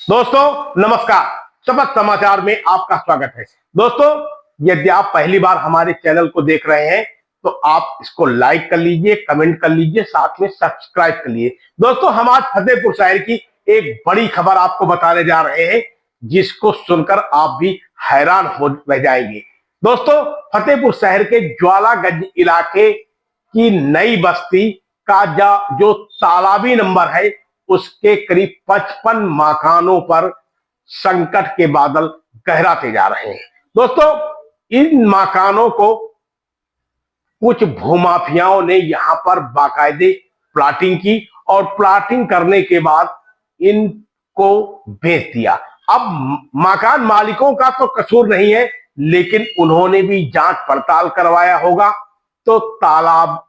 दोस्तों नमस्कार। शपथ समाचार में आपका स्वागत है। दोस्तों, यदि आप पहली बार हमारे चैनल को देख रहे हैं तो आप इसको लाइक कर लीजिए, कमेंट कर लीजिए, साथ में सब्सक्राइब कर लीजिए। दोस्तों, हम आज फतेहपुर शहर की एक बड़ी खबर आपको बताने जा रहे हैं, जिसको सुनकर आप भी हैरान हो रह जाएंगे। दोस्तों, फतेहपुर शहर के ज्वालागंज इलाके की नई बस्ती का जो तालाबी नंबर है, उसके करीब 55 मकानों पर संकट के बादल गहराते जा रहे हैं। दोस्तों, इन मकानों को कुछ भूमाफियाओं ने यहां पर बाकायदे प्लाटिंग की और प्लाटिंग करने के बाद इनको बेच दिया। अब मकान मालिकों का तो कसूर नहीं है, लेकिन उन्होंने भी जांच पड़ताल करवाया होगा, तो तालाब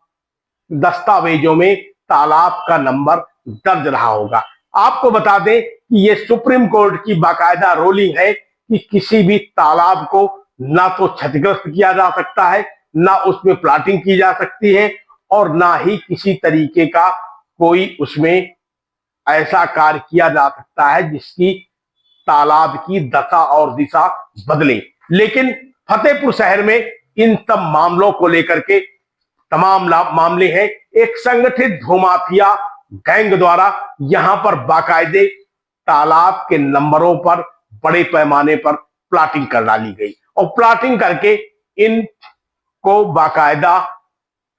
दस्तावेजों में तालाब का नंबर दर्ज रहा होगा। आपको बता दें कि यह सुप्रीम कोर्ट की बाकायदा रूलिंग है कि किसी भी तालाब को ना तो क्षतिग्रस्त किया जा सकता है, ना उसमें प्लाटिंग की जा सकती है, और ना ही किसी तरीके का कोई उसमें ऐसा कार्य किया जा सकता है जिसकी तालाब की दशा और दिशा बदले। लेकिन फतेहपुर शहर में इन सब मामलों को लेकर के तमाम मामले हैं। एक संगठित भूमाफिया गैंग द्वारा यहां पर बाकायदे तालाब के नंबरों पर बड़े पैमाने पर प्लाटिंग कर डाली गई और प्लाटिंग करके इनको बाकायदा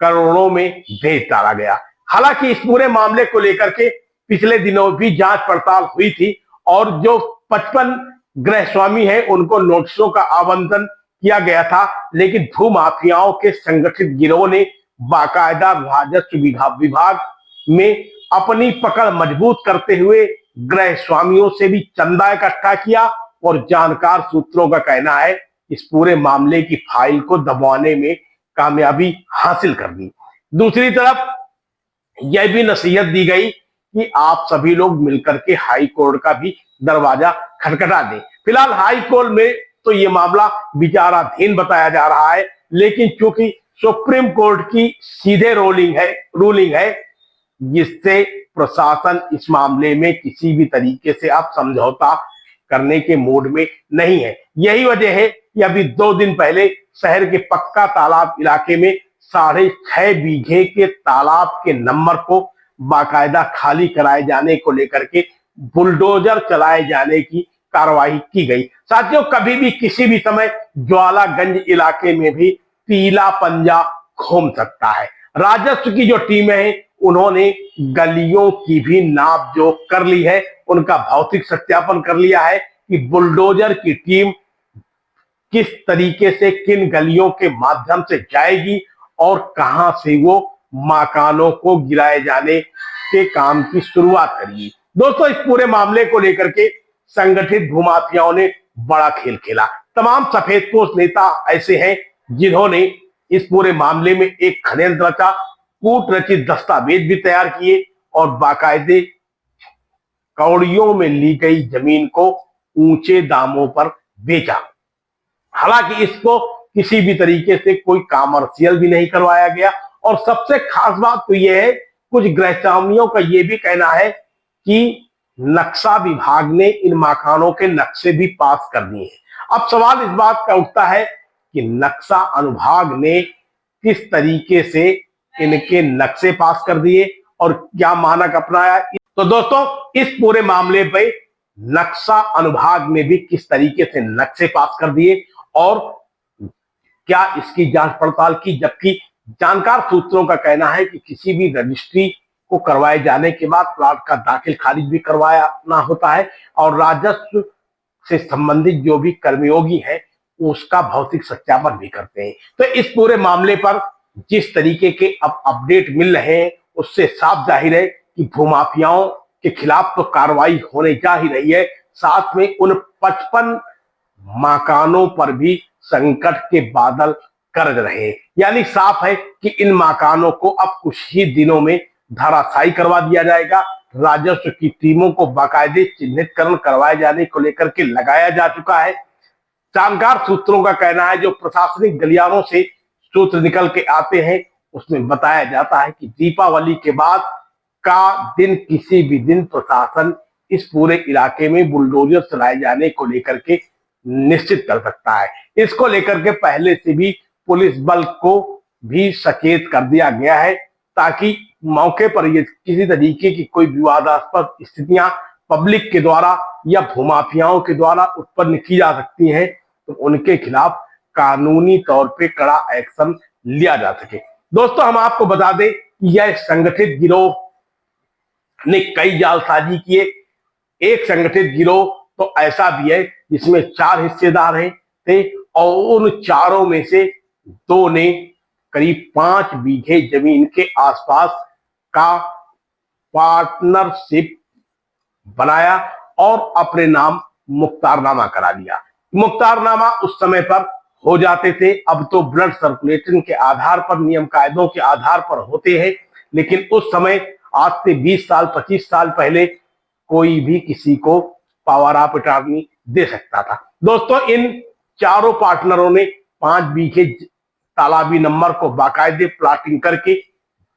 करोड़ों में बेच डाला गया। हालांकि इस पूरे मामले को लेकर के पिछले दिनों भी जांच पड़ताल हुई थी और जो 55 गृह स्वामी हैं उनको नोटिसों का आवंटन किया गया था, लेकिन भूमाफियाओं के संगठित गिरोह ने बाकायदा राजस्व विभाग में अपनी पकड़ मजबूत करते हुए गृह स्वामियों से भी चंदा इकट्ठा किया और जानकार सूत्रों का कहना है इस पूरे मामले की फाइल को दबाने में कामयाबी हासिल कर दी। दूसरी तरफ यह भी नसीहत दी गई कि आप सभी लोग मिलकर के हाई कोर्ट का भी दरवाजा खटखटा दें। फिलहाल हाई कोर्ट में तो यह मामला विचाराधीन बताया जा रहा है, लेकिन चूंकि सुप्रीम कोर्ट की सीधे रूलिंग है जिससे प्रशासन इस मामले में किसी भी तरीके से आप समझौता करने के मूड में नहीं है। यही वजह है कि अभी 2 दिन पहले शहर के पक्का तालाब इलाके में 6.5 बीघे के तालाब के नंबर को बाकायदा खाली कराए जाने को लेकर के बुलडोजर चलाए जाने की कार्रवाई की गई। साथियों, कभी भी किसी भी समय ज्वालागंज इलाके में भी पीला पंजा घूम सकता है। राजस्व की जो टीमें हैं उन्होंने गलियों की भी नाप जोख कर ली है, उनका भौतिक सत्यापन कर लिया है कि बुलडोजर की टीम किस तरीके से किन गलियों के माध्यम से जाएगी और कहां से वो मकानों को गिराए जाने के काम की शुरुआत करेगी। दोस्तों, इस पूरे मामले को लेकर के संगठित भूमाफियाओं ने बड़ा खेल खेला। तमाम सफेदपोश नेता ऐसे हैं जिन्होंने इस पूरे मामले में एक षड्यंत्र रचा, कूट रचित दस्तावेज भी तैयार किए और बाकायदे कौड़ियों में ली गई जमीन को ऊंचे दामों पर बेचा। हालांकि इसको किसी भी तरीके से कोई कॉमर्शियल भी नहीं करवाया गया। और सबसे खास बात तो यह है, कुछ गृहस्वामियों का यह भी कहना है कि नक्शा विभाग ने इन मकानों के नक्शे भी पास कर दिए हैं। अब सवाल इस बात का उठता है कि नक्शा अनुभाग ने किस तरीके से इनके नक्शे पास कर दिए और क्या मानक अपनाया। तो दोस्तों, इस पूरे मामले पे नक्शा अनुभाग ने भी किस तरीके से नक्शे पास कर दिए और क्या इसकी जांच पड़ताल की, जबकि जानकार सूत्रों का कहना है कि किसी भी रजिस्ट्री को करवाए जाने के बाद प्लाट का दाखिल खारिज भी करवाना होता है और राजस्व से संबंधित जो भी कर्मयोगी हैं उसका भौतिक सत्यापन भी करते हैं। तो इस पूरे मामले पर जिस तरीके के अब अपडेट मिल रहे हैं उससे साफ जाहिर है कि भूमाफियाओं के खिलाफ तो कार्रवाई होने जा ही रही है, साथ में उन 55 मकानों पर भी संकट के बादल गरज रहे हैं। यानी साफ है कि इन मकानों को अब कुछ ही दिनों में धराशायी करवा दिया जाएगा। राजस्व की टीमों को बाकायदे चिन्हितकरण करवाए जाने को लेकर के लगाया जा चुका है। जानकार सूत्रों का कहना है, जो प्रशासनिक गलियारों से सूत्र निकल के आते हैं उसमें बताया जाता है कि दीपावली के बाद का दिन किसी भी दिन प्रशासन इस पूरे इलाके में बुलडोजर चलाए जाने को लेकर के निश्चित कर सकता है। इसको लेकर के पहले से भी पुलिस बल को भी सचेत कर दिया गया है, ताकि मौके पर ये किसी तरीके की कोई विवादास्पद स्थितियां पब्लिक के द्वारा या भूमाफियाओं के द्वारा उत्पन्न की जा सकती हैं, तो उनके खिलाफ कानूनी तौर पे कड़ा एक्शन लिया जा सके। दोस्तों, हम आपको बता दें कि यह संगठित गिरोह ने कई जालसाजी किए। एक संगठित गिरोह तो ऐसा भी है जिसमें 4 हिस्सेदार हैं थे, और उन चारों में से 2 ने करीब 5 बीघे जमीन के आसपास का पार्टनरशिप बनाया और अपने नाम मुख्तारनामा करा लिया। मुख्तारनामा उस समय पर हो जाते थे, अब तो ब्लड सर्कुलेशन के आधार पर, नियम कायदों के आधार पर होते हैं, लेकिन उस समय आज से 20 साल 25 साल पहले कोई भी किसी को पावर ऑफ अटॉर्नी दे सकता था। दोस्तों, इन चारों पार्टनरों ने 5 बीघे तालाबी नंबर को बाकायदे प्लाटिंग करके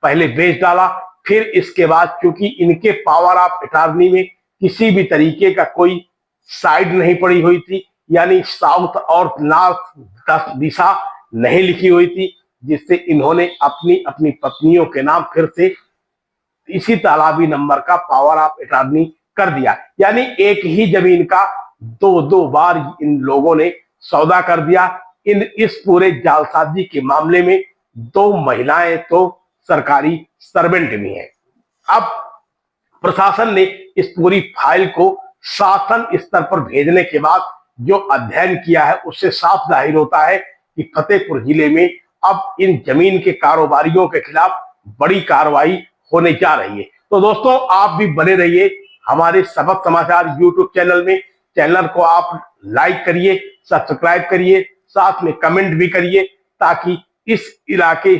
पहले बेच डाला। फिर इसके बाद चूंकि इनके पावर ऑफ अटॉर्नी में किसी भी तरीके का कोई साइड नहीं पड़ी हुई थी, यानी साउथ और नॉर्थ दिशा नहीं लिखी हुई थी, जिससे इन्होंने अपनी अपनी पत्नियों के नाम फिर से इसी तालाबी नंबर का पावर ऑफ अटॉर्नी कर दिया। यानी एक ही जमीन का 2 बार इन लोगों ने सौदा कर दिया। इस पूरे जालसाजी के मामले में 2 महिलाएं तो सरकारी सर्वेंट भी हैं। अब प्रशासन ने इस पूरी फाइल को शासन स्तर पर भेजने के बाद जो अध्ययन किया है, उससे साफ जाहिर होता है कि फतेहपुर जिले में अब इन जमीन के कारोबारियों के खिलाफ बड़ी कार्रवाई होने जा रही है। तो दोस्तों, आप भी बने रहिए हमारे सबक समाचार यूट्यूब चैनल में। चैनल को आप लाइक करिए, सब्सक्राइब करिए, साथ में कमेंट भी करिए, ताकि इस इलाके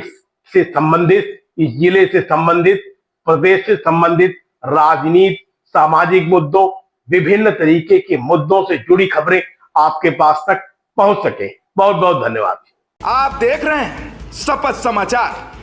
से संबंधित, इस जिले से संबंधित, प्रदेश से संबंधित राजनीति, सामाजिक मुद्दों, विभिन्न तरीके के मुद्दों से जुड़ी खबरें आपके पास तक पहुंच सके। बहुत बहुत धन्यवाद। आप देख रहे हैं शपथ समाचार।